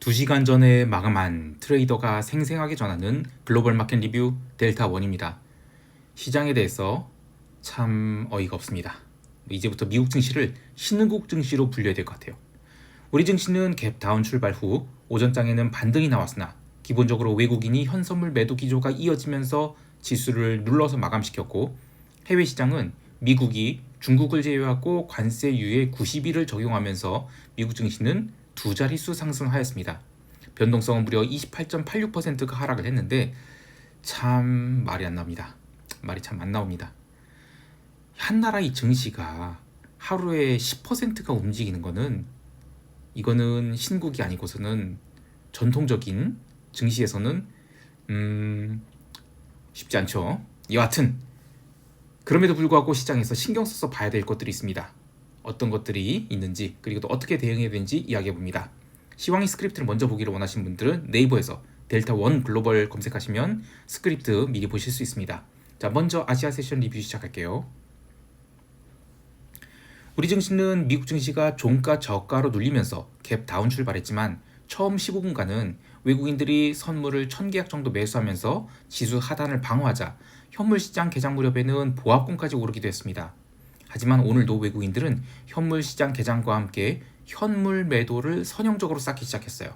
2시간 전에 마감한 트레이더가 생생하게 전하는 글로벌 마켓 리뷰 델타원입니다. 시장에 대해서 참 어이가 없습니다. 이제부터 미국 증시를 신흥국 증시로 분류해야 될 것 같아요. 우리 증시는 갭 다운 출발 후 오전장에는 반등이 나왔으나 기본적으로 외국인이 현선물 매도 기조가 이어지면서 지수를 눌러서 마감시켰고, 해외 시장은 미국이 중국을 제외하고 관세 유예 90일을 적용하면서 미국 증시는 두 자릿수 상승하였습니다. 변동성은 무려 28.86%가 하락을 했는데 참 말이 안 나옵니다. 말이 참 안 나옵니다. 한 나라의 증시가 하루에 10%가 움직이는 거는 이거는 신국이 아니고서는 전통적인 증시에서는 쉽지 않죠. 여하튼 그럼에도 불구하고 시장에서 신경 써서 봐야 될 것들이 있습니다. 어떤 것들이 있는지, 그리고 또 어떻게 대응해야 되는지 이야기해 봅니다. 시황이 스크립트를 먼저 보기를 원하시는 분들은 네이버에서 델타1 글로벌 검색하시면 스크립트 미리 보실 수 있습니다. 자, 먼저 아시아 세션 리뷰 시작할게요. 우리 증시는 미국 증시가 종가 저가로 눌리면서 갭 다운 출발했지만 처음 15분간은 외국인들이 선물을 1000계약 정도 매수하면서 지수 하단을 방어하자 현물시장 개장 무렵에는 보합권까지 오르기도 했습니다. 하지만 오늘도 외국인들은 현물시장 개장과 함께 현물 매도를 선형적으로 쌓기 시작했어요.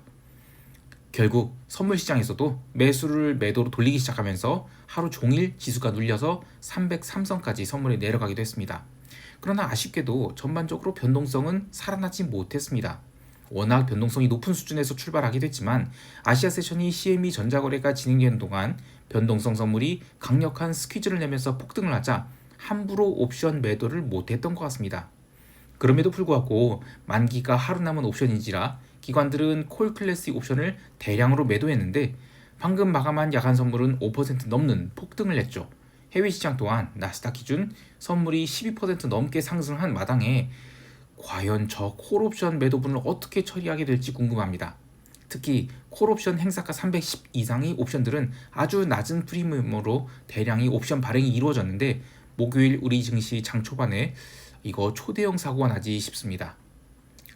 결국 선물시장에서도 매수를 매도로 돌리기 시작하면서 하루 종일 지수가 눌려서 303선까지 선물이 내려가기도 했습니다. 그러나 아쉽게도 전반적으로 변동성은 살아나지 못했습니다. 워낙 변동성이 높은 수준에서 출발하기도 했지만 아시아 세션이 CME 전자거래가 진행되는 동안 변동성 선물이 강력한 스퀴즈를 내면서 폭등을 하자 함부로 옵션 매도를 못했던 것 같습니다. 그럼에도 불구하고 만기가 하루 남은 옵션인지라 기관들은 콜 클래스 옵션을 대량으로 매도했는데 방금 마감한 야간 선물은 5% 넘는 폭등을 했죠. 해외 시장 또한 나스닥 기준 선물이 12% 넘게 상승한 마당에 과연 저 콜옵션 매도분을 어떻게 처리하게 될지 궁금합니다. 특히 콜옵션 행사가 310 이상의 옵션들은 아주 낮은 프리미엄으로 대량의 옵션 발행이 이루어졌는데 목요일 우리 증시 장 초반에 이거 초대형 사고가 나지 싶습니다.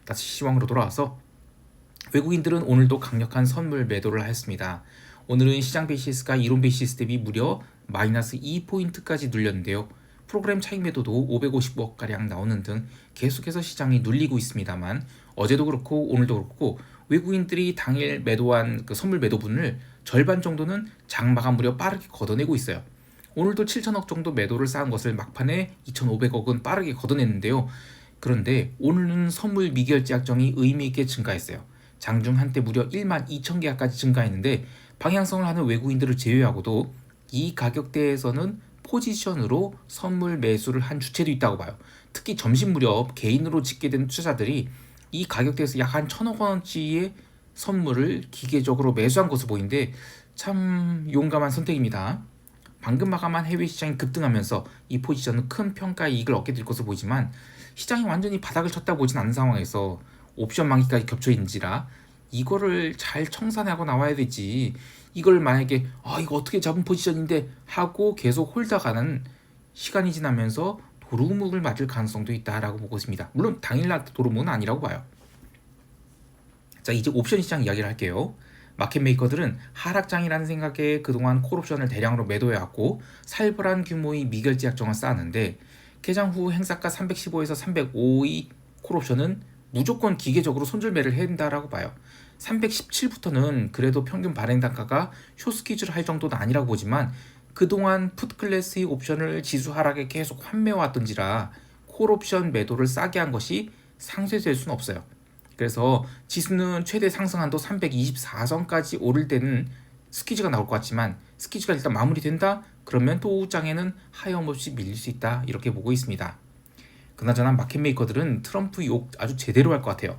다시 시황으로 돌아와서 외국인들은 오늘도 강력한 선물 매도를 하였습니다. 오늘은 시장 베이시스가 이론 베이시스 대비 무려 마이너스 2포인트까지 눌렸는데요. 프로그램 차익 매도도 550억가량 나오는 등 계속해서 시장이 눌리고 있습니다만 어제도 그렇고 오늘도 그렇고 외국인들이 당일 매도한 그 선물 매도분을 절반 정도는 장 마감 무렵 빠르게 걷어내고 있어요. 오늘도 7천억 정도 매도를 쌓은 것을 막판에 2,500억은 빠르게 걷어냈는데요. 그런데 오늘은 선물 미결제 약정이 의미 있게 증가했어요. 장중 한때 무려 1만 2천 계약까지 증가했는데 방향성을 하는 외국인들을 제외하고도 이 가격대에서는 포지션으로 선물 매수를 한 주체도 있다고 봐요. 특히 점심 무렵 개인으로 짓게 된 투자자들이 이 가격대에서 약 한 1,000억 원어치의 선물을 기계적으로 매수한 것으로 보이는데 참 용감한 선택입니다. 방금 마감한 해외 시장이 급등하면서 이 포지션은 큰 평가의 이익을 얻게 될 것으로 보이지만 시장이 완전히 바닥을 쳤다 보진 않은 상황에서 옵션 만기까지 겹쳐 있는지라 이거를 잘 청산하고 나와야 되지, 이걸 만약에 이거 어떻게 잡은 포지션인데 하고 계속 홀다가는 시간이 지나면서 도루묵을 맞을 가능성도 있다라고 보고 있습니다. 물론 당일날 도루묵은 아니라고 봐요. 자, 이제 옵션 시장 이야기를 할게요. 마켓 메이커들은 하락장이라는 생각에 그동안 콜옵션을 대량으로 매도해왔고 살벌한 규모의 미결제 약정을 쌓았는데 개장 후 행사가 315에서 305의 콜옵션은 무조건 기계적으로 손절매를 해야 된다라고 봐요. 317부터는 그래도 평균 발행 단가가 쇼스퀴즈를 할 정도는 아니라고 보지만 그동안 풋클래스의 옵션을 지수 하락에 계속 환매해왔던지라 콜옵션 매도를 싸게 한 것이 상쇄될 수는 없어요. 그래서 지수는 최대 상승한도 324선까지 오를 때는 스퀴즈가 나올 것 같지만 스퀴즈가 일단 마무리된다? 그러면 또 오후장에는 하염없이 밀릴 수 있다, 이렇게 보고 있습니다. 그나저나 마켓메이커들은 트럼프 욕 아주 제대로 할 것 같아요.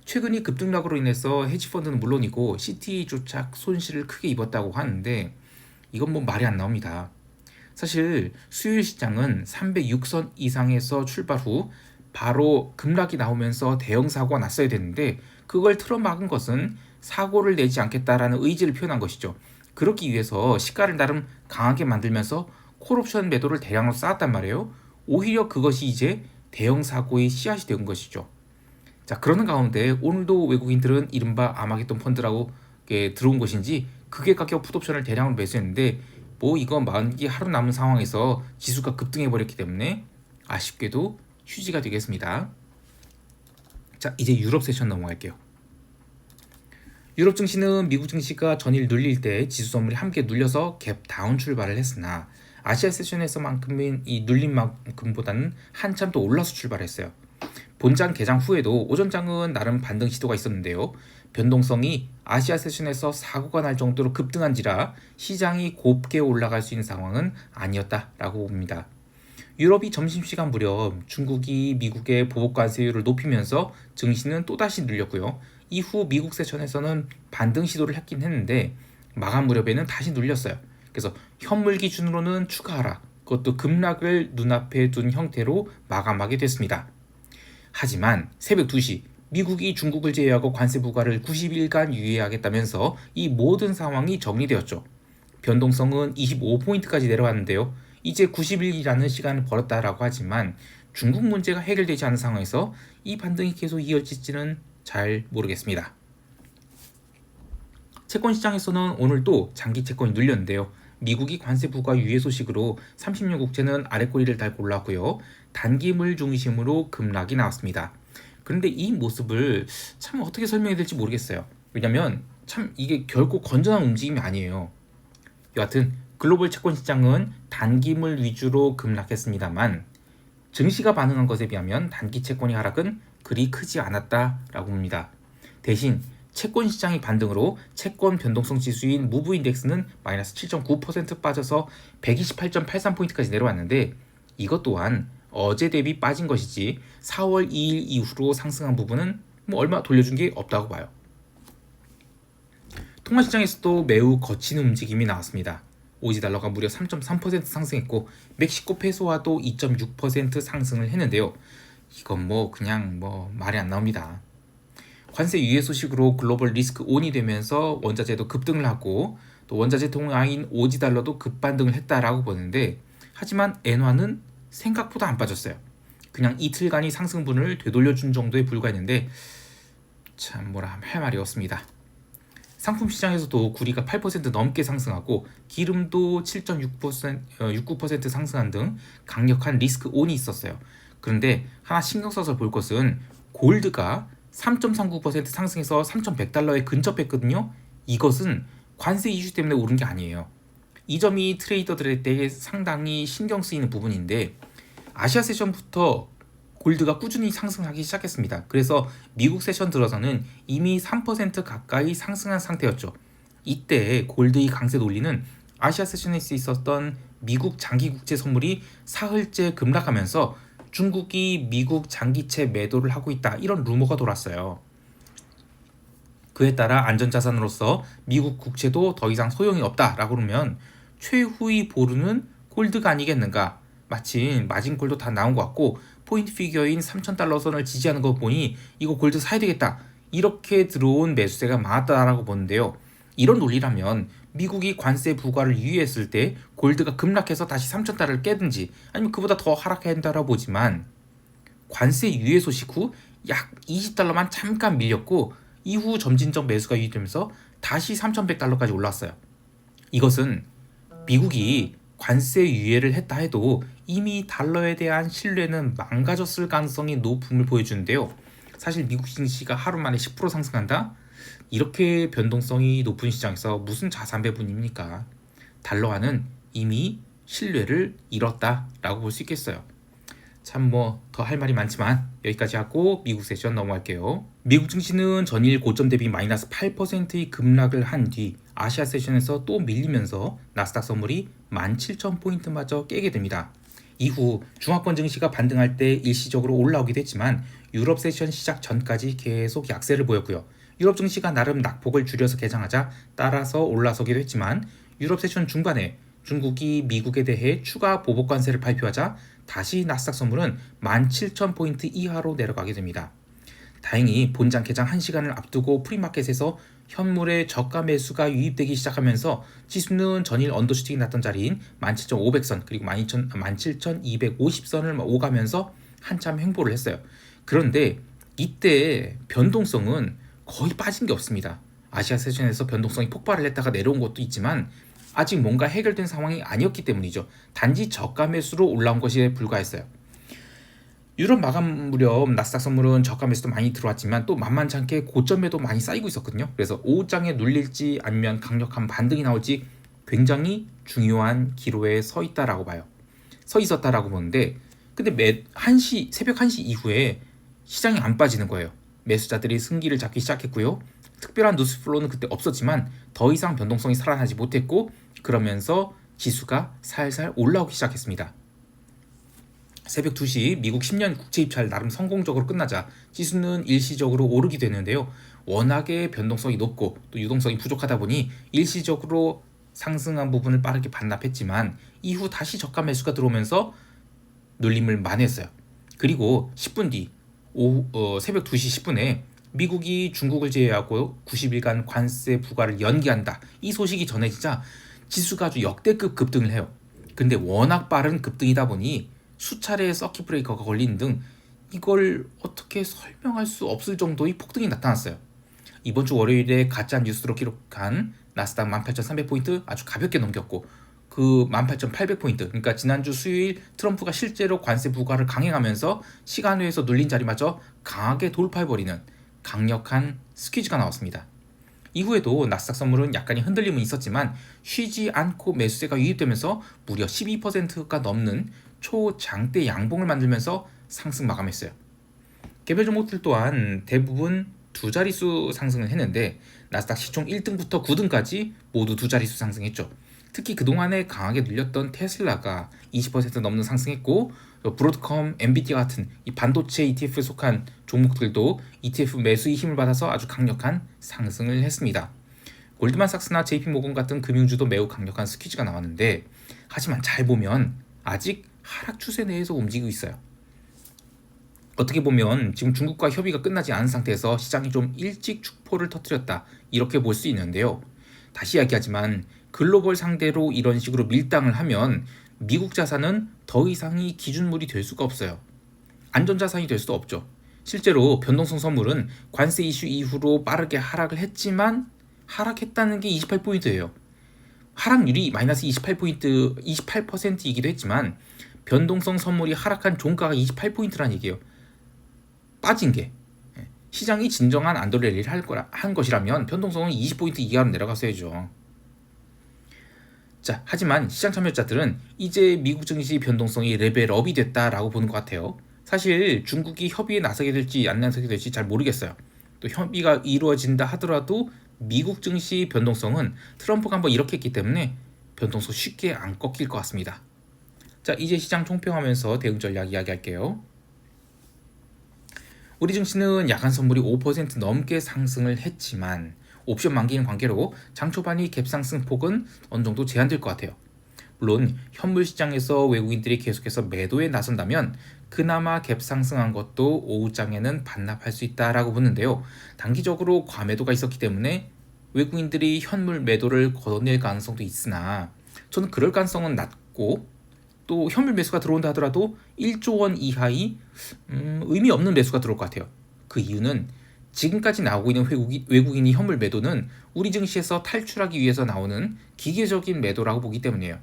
최근의 급등락으로 인해서 헤지펀드는 물론이고 CT조차 손실을 크게 입었다고 하는데 이건 뭐 말이 안 나옵니다. 사실 수요일 시장은 306선 이상에서 출발 후 바로 급락이 나오면서 대형 사고가 났어야 되는데 그걸 틀어막은 것은 사고를 내지 않겠다라는 의지를 표현한 것이죠. 그렇기 위해서 시가를 나름 강하게 만들면서 콜옵션 매도를 대량으로 쌓았단 말이에요. 오히려 그것이 이제 대형 사고의 씨앗이 된 것이죠. 자, 그러는 가운데 오늘도 외국인들은 이른바 아마겟돈 펀드라고 들어온 것인지 극의 가격 풋옵션을 대량으로 매수했는데 뭐 이거 만기 하루 남은 상황에서 지수가 급등해 버렸기 때문에 아쉽게도 휴지가 되겠습니다. 자, 이제 유럽 세션 넘어갈게요. 유럽 증시는 미국 증시가 전일 눌릴 때 지수 선물이 함께 눌려서 갭 다운 출발을 했으나 아시아 세션에서만큼은 이 눌린 만큼보다는 한참 더 올라서 출발했어요. 본장 개장 후에도 오전장은 나름 반등 시도가 있었는데요. 변동성이 아시아 세션에서 사고가 날 정도로 급등한지라 시장이 곱게 올라갈 수 있는 상황은 아니었다라고 봅니다. 유럽이 점심시간 무렵 중국이 미국의 보복 관세율을 높이면서 증시는 또다시 눌렸고요. 이후 미국 세션에서는 반등 시도를 했긴 했는데 마감 무렵에는 다시 눌렸어요. 그래서 현물 기준으로는 추가 하락, 그것도 급락을 눈앞에 둔 형태로 마감하게 됐습니다. 하지만 새벽 2시 미국이 중국을 제외하고 관세 부과를 90일간 유예하겠다면서 이 모든 상황이 정리되었죠. 변동성은 25포인트까지 내려왔는데요. 이제 90일이라는 시간을 벌었다라고 하지만 중국 문제가 해결되지 않은 상황에서 이 반등이 계속 이어질지는 잘 모르겠습니다. 채권 시장에서는 오늘도 장기 채권이 눌렸는데요. 미국이 관세 부과 유예 소식으로 30년 국채는 아래꼬리를 달고 올랐고요. 단기물 중심으로 급락이 나왔습니다. 그런데 이 모습을 참 어떻게 설명해야 될지 모르겠어요. 왜냐면 참 이게 결코 건전한 움직임이 아니에요. 여하튼 글로벌 채권 시장은 단기물 위주로 급락했습니다만 증시가 반응한 것에 비하면 단기 채권의 하락은 그리 크지 않았다라고 봅니다. 대신 채권 시장의 반등으로 채권 변동성 지수인 무브 인덱스는 마이너스 7.9% 빠져서 128.83포인트까지 내려왔는데 이것 또한 어제 대비 빠진 것이지 4월 2일 이후로 상승한 부분은 뭐 얼마 돌려준 게 없다고 봐요. 통화시장에서도 매우 거친 움직임이 나왔습니다. 오지달러가 무려 3.3% 상승했고 멕시코 페소와도 2.6% 상승을 했는데요. 이건 뭐 그냥 뭐 말이 안 나옵니다. 관세 유예 소식으로 글로벌 리스크 온이 되면서 원자재도 급등을 하고 또 원자재 통화인 오지달러도 급반등을 했다라고 보는데 하지만 엔화는 생각보다 안 빠졌어요. 그냥 이틀간의 상승분을 되돌려준 정도에 불과했는데 참 뭐라 할 말이 없습니다. 상품 시장에서도 구리가 8% 넘게 상승하고 기름도 7.69% 상승한 등 강력한 리스크 온이 있었어요. 그런데 하나 신경 써서 볼 것은 골드가 3.39% 상승해서 3,100달러에 근접했거든요. 이것은 관세 이슈 때문에 오른 게 아니에요. 이 점이 트레이더들에게 상당히 신경 쓰이는 부분인데 아시아 세션부터 골드가 꾸준히 상승하기 시작했습니다. 그래서 미국 세션 들어서는 이미 3% 가까이 상승한 상태였죠. 이때 골드의 강세 논리는 아시아 세션에서 있었던 미국 장기 국채 선물이 사흘째 급락하면서 중국이 미국 장기채 매도를 하고 있다 이런 루머가 돌았어요. 그에 따라 안전자산으로서 미국 국채도 더 이상 소용이 없다라고 그러면 최후의 보루는 골드가 아니겠는가. 마침 마진골도 다 나온 것 같고 포인트 피겨인 3,000달러 선을 지지하는 거 보니 이거 골드 사야 되겠다 이렇게 들어온 매수세가 많았다라고 보는데요. 이런 논리라면 미국이 관세 부과를 유예했을 때 골드가 급락해서 다시 3,000달러를 깨든지 아니면 그보다 더 하락해야 한다라고 보지만 관세 유예 소식 후 약 20달러만 잠깐 밀렸고 이후 점진적 매수가 유입되면서 다시 3,100달러까지 올랐어요. 이것은 미국이 관세 유예를 했다 해도 이미 달러에 대한 신뢰는 망가졌을 가능성이 높음을 보여주는데요. 사실 미국 증시가 하루 만에 10% 상승한다? 이렇게 변동성이 높은 시장에서 무슨 자산 배분입니까? 달러화는 이미 신뢰를 잃었다라고 볼 수 있겠어요. 참 뭐 더 할 말이 많지만 여기까지 하고 미국 세션 넘어갈게요. 미국 증시는 전일 고점 대비 마이너스 8%의 급락을 한 뒤 아시아 세션에서 또 밀리면서 나스닥 선물이 17,000포인트마저 깨게 됩니다. 이후 중화권 증시가 반등할 때 일시적으로 올라오기도 했지만 유럽 세션 시작 전까지 계속 약세를 보였고요. 유럽 증시가 나름 낙폭을 줄여서 개장하자 따라서 올라서기도 했지만 유럽 세션 중반에 중국이 미국에 대해 추가 보복 관세를 발표하자 다시 나스닥 선물은 17,000포인트 이하로 내려가게 됩니다. 다행히 본장 개장 1시간을 앞두고 프리마켓에서 현물의 저가 매수가 유입되기 시작하면서 지수는 전일 언더슈팅이 났던 자리인 17,500선 그리고 17,250선을 오가면서 한참 횡보를 했어요. 그런데 이때 변동성은 거의 빠진 게 없습니다. 아시아 세션에서 변동성이 폭발을 했다가 내려온 것도 있지만 아직 뭔가 해결된 상황이 아니었기 때문이죠. 단지 저가 매수로 올라온 것에 불과했어요. 유럽 마감 무렵 나스닥 선물은 저가 매수도 많이 들어왔지만 또 만만치 않게 고점에도 많이 쌓이고 있었거든요. 그래서 오후장에 눌릴지 아니면 강력한 반등이 나올지 굉장히 중요한 기로에 서 있었다라고 보는데, 근데 새벽 1시 이후에 시장이 안 빠지는 거예요. 매수자들이 승기를 잡기 시작했고요. 특별한 뉴스플로우는 그때 없었지만 더 이상 변동성이 살아나지 못했고, 그러면서 지수가 살살 올라오기 시작했습니다. 새벽 2시 미국 10년 국채 입찰 나름 성공적으로 끝나자 지수는 일시적으로 오르게 되는데요. 워낙에 변동성이 높고 또 유동성이 부족하다 보니 일시적으로 상승한 부분을 빠르게 반납했지만 이후 다시 저가 매수가 들어오면서 눌림을 만회했어요. 그리고 10분 뒤 새벽 2시 10분에 미국이 중국을 제외하고 90일간 관세 부과를 연기한다, 이 소식이 전해지자 지수가 아주 역대급 급등을 해요. 근데 워낙 빠른 급등이다 보니 수차례의 서킷 브레이커가 걸리는 등 이걸 어떻게 설명할 수 없을 정도의 폭등이 나타났어요. 이번 주 월요일에 가짜 뉴스로 기록한 나스닥 18,300포인트 아주 가볍게 넘겼고, 그 18,800포인트, 그러니까 지난주 수요일 트럼프가 실제로 관세 부과를 강행하면서 시간외에서 눌린 자리마저 강하게 돌파해버리는 강력한 스퀴즈가 나왔습니다. 이후에도 나스닥 선물은 약간의 흔들림은 있었지만 쉬지 않고 매수세가 유입되면서 무려 12%가 넘는 초장대 양봉을 만들면서 상승 마감했어요. 개별 종목들 또한 대부분 두 자릿수 상승을 했는데 나스닥 시총 1등부터 9등까지 모두 두 자릿수 상승했죠. 특히 그동안에 강하게 늘렸던 테슬라가 20% 넘는 상승했고, 브로드컴, 엔비디아 같은 이 반도체 ETF에 속한 종목들도 ETF 매수의 힘을 받아서 아주 강력한 상승을 했습니다. 골드만삭스나 JP모건 같은 금융주도 매우 강력한 스퀴즈가 나왔는데, 하지만 잘 보면 아직 하락 추세 내에서 움직이고 있어요. 어떻게 보면 지금 중국과 협의가 끝나지 않은 상태에서 시장이 좀 일찍 축포를 터뜨렸다, 이렇게 볼 수 있는데요. 다시 이야기하지만 글로벌 상대로 이런 식으로 밀당을 하면 미국 자산은 더 이상이 기준물이 될 수가 없어요. 안전자산이 될 수도 없죠. 실제로 변동성 선물은 관세 이슈 이후로 빠르게 하락을 했지만 하락했다는 게 28포인트예요. 하락률이 마이너스 28%이기도 했지만 변동성 선물이 하락한 종가가 28포인트란 얘기예요. 빠진 게. 시장이 진정한 안도레리를 한 것이라면 변동성은 20포인트 이하로 내려갔어야죠. 자, 하지만 시장 참여자들은 이제 미국 증시 변동성이 레벨업이 됐다라고 보는 것 같아요. 사실 중국이 협의에 나서게 될지 안 나서게 될지 잘 모르겠어요. 또 협의가 이루어진다 하더라도 미국 증시 변동성은 트럼프가 한번 이렇게 했기 때문에 변동성 쉽게 안 꺾일 것 같습니다. 자, 이제 시장 총평하면서 대응 전략 이야기할게요. 우리 증시는 야간 선물이 5% 넘게 상승을 했지만 옵션 만기인 관계로 장 초반이 갭상승 폭은 어느 정도 제한될 것 같아요. 물론 현물 시장에서 외국인들이 계속해서 매도에 나선다면 그나마 갭 상승한 것도 오후장에는 반납할 수 있다라고 보는데요. 단기적으로 과매도가 있었기 때문에 외국인들이 현물 매도를 걷어낼 가능성도 있으나 저는 그럴 가능성은 낮고, 또 현물 매수가 들어온다 하더라도 1조 원 이하의 의미 없는 매수가 들어올 것 같아요. 그 이유는 지금까지 나오고 있는 외국인이 현물 매도는 우리 증시에서 탈출하기 위해서 나오는 기계적인 매도라고 보기 때문이에요.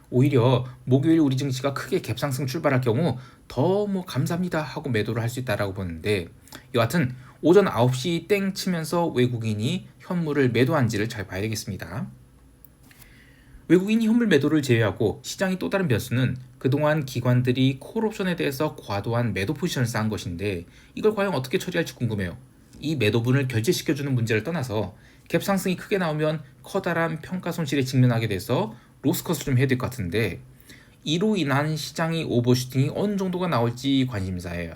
오히려 목요일 우리 증시가 크게 갭상승 출발할 경우 더 감사합니다 하고 매도를 할 수 있다라고 보는데, 여하튼 오전 9시 땡 치면서 외국인이 현물을 매도한지를 잘 봐야 되겠습니다. 외국인이 현물 매도를 제외하고 시장이 또 다른 변수는 그동안 기관들이 콜옵션에 대해서 과도한 매도 포지션을 쌓은 것인데, 이걸 과연 어떻게 처리할지 궁금해요. 이 매도분을 결제시켜주는 문제를 떠나서 갭 상승이 크게 나오면 커다란 평가 손실에 직면하게 돼서 로스컷을 좀 해야 될 것 같은데, 이로 인한 시장의 오버슈팅이 어느 정도가 나올지 관심사예요.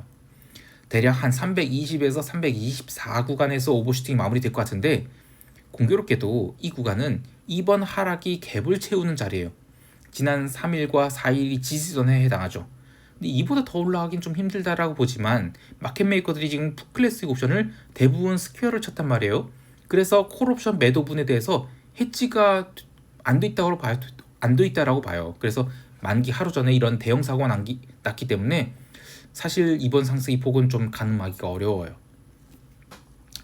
대략 한 320에서 324 구간에서 오버슈팅이 마무리될 것 같은데, 공교롭게도 이 구간은 이번 하락이 갭을 채우는 자리예요. 지난 3일과 4일이 지지선에 해당하죠. 근데 이보다 더 올라가긴 좀 힘들다라고 보지만 마켓메이커들이 지금 풋클래식 옵션을 대부분 스퀘어를 쳤단 말이에요. 그래서 콜옵션 매도분에 대해서 해지가 안 돼 있다라고 봐요. 그래서 만기 하루 전에 이런 대형 사고가 났기 때문에 사실 이번 상승의 폭은 좀 가늠하기가 어려워요.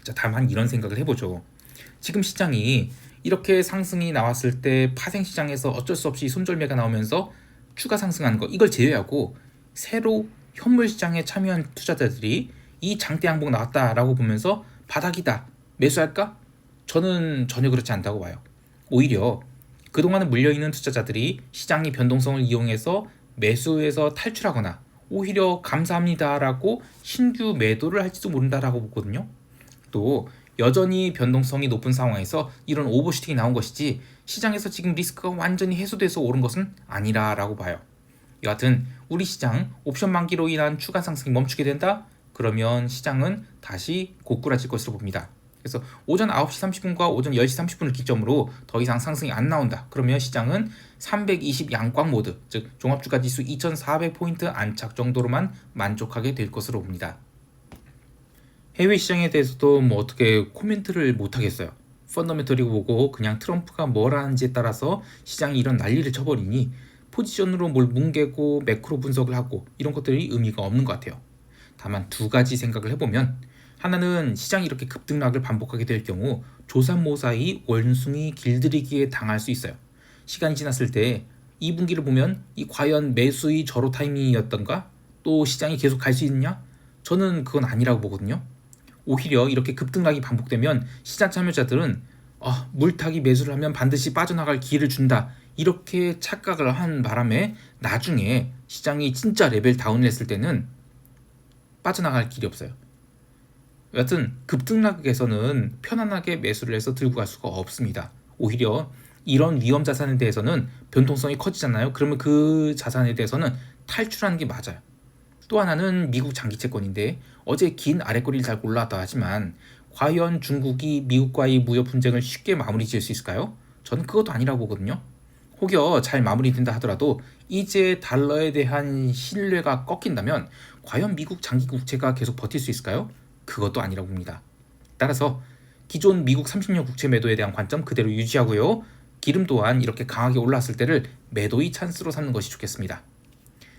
자, 다만 이런 생각을 해보죠. 지금 시장이 이렇게 상승이 나왔을 때 파생시장에서 어쩔 수 없이 손절매가 나오면서 추가 상승하는 거, 이걸 제외하고 새로 현물시장에 참여한 투자자들이 이 장대 양봉 나왔다라고 보면서 바닥이다, 매수할까? 저는 전혀 그렇지 않다고 봐요. 오히려 그동안은 물려있는 투자자들이 시장의 변동성을 이용해서 매수에서 탈출하거나 오히려 감사합니다라고 신규 매도를 할지도 모른다라고 보거든요. 또 여전히 변동성이 높은 상황에서 이런 오버슈팅이 나온 것이지 시장에서 지금 리스크가 완전히 해소돼서 오른 것은 아니라라고 봐요. 여하튼 우리 시장 옵션 만기로 인한 추가 상승이 멈추게 된다? 그러면 시장은 다시 고꾸라질 것으로 봅니다. 그래서 오전 9시 30분과 오전 10시 30분을 기점으로 더 이상 상승이 안 나온다. 그러면 시장은 320 양광 모드, 즉 종합주가지수 2400포인트 안착 정도로만 만족하게 될 것으로 봅니다. 해외 시장에 대해서도 뭐 어떻게 코멘트를 못 하겠어요. 펀더멘털이고 뭐고 그냥 트럼프가 뭘 하는지에 따라서 시장이 이런 난리를 쳐버리니 포지션으로 뭘 뭉개고 매크로 분석을 하고 이런 것들이 의미가 없는 것 같아요. 다만 두 가지 생각을 해보면, 하나는 시장이 이렇게 급등락을 반복하게 될 경우 조삼모사의 원숭이 길들이기에 당할 수 있어요. 시간이 지났을 때 2분기를 보면 이 과연 매수의 절호 타이밍이었던가? 또 시장이 계속 갈 수 있느냐? 저는 그건 아니라고 보거든요. 오히려 이렇게 급등락이 반복되면 시장 참여자들은 물타기 매수를 하면 반드시 빠져나갈 기회를 준다, 이렇게 착각을 한 바람에 나중에 시장이 진짜 레벨 다운을 했을 때는 빠져나갈 길이 없어요. 여하튼 급등락에서는 편안하게 매수를 해서 들고 갈 수가 없습니다. 오히려 이런 위험 자산에 대해서는 변동성이 커지잖아요. 그러면 그 자산에 대해서는 탈출하는 게 맞아요. 또 하나는 미국 장기 채권인데, 어제 긴 아랫꼬리를 잘 올라왔다 하지만 과연 중국이 미국과의 무역 분쟁을 쉽게 마무리 지을 수 있을까요? 저는 그것도 아니라고 보거든요. 혹여 잘 마무리된다 하더라도 이제 달러에 대한 신뢰가 꺾인다면 과연 미국 장기 국채가 계속 버틸 수 있을까요? 그것도 아니라고 봅니다. 따라서 기존 미국 30년 국채 매도에 대한 관점 그대로 유지하고요. 기름 또한 이렇게 강하게 올랐을 때를 매도의 찬스로 삼는 것이 좋겠습니다.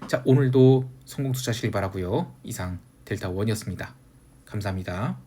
자, 오늘도 성공 투자하시길 바라고요. 이상 델타원이었습니다. 감사합니다.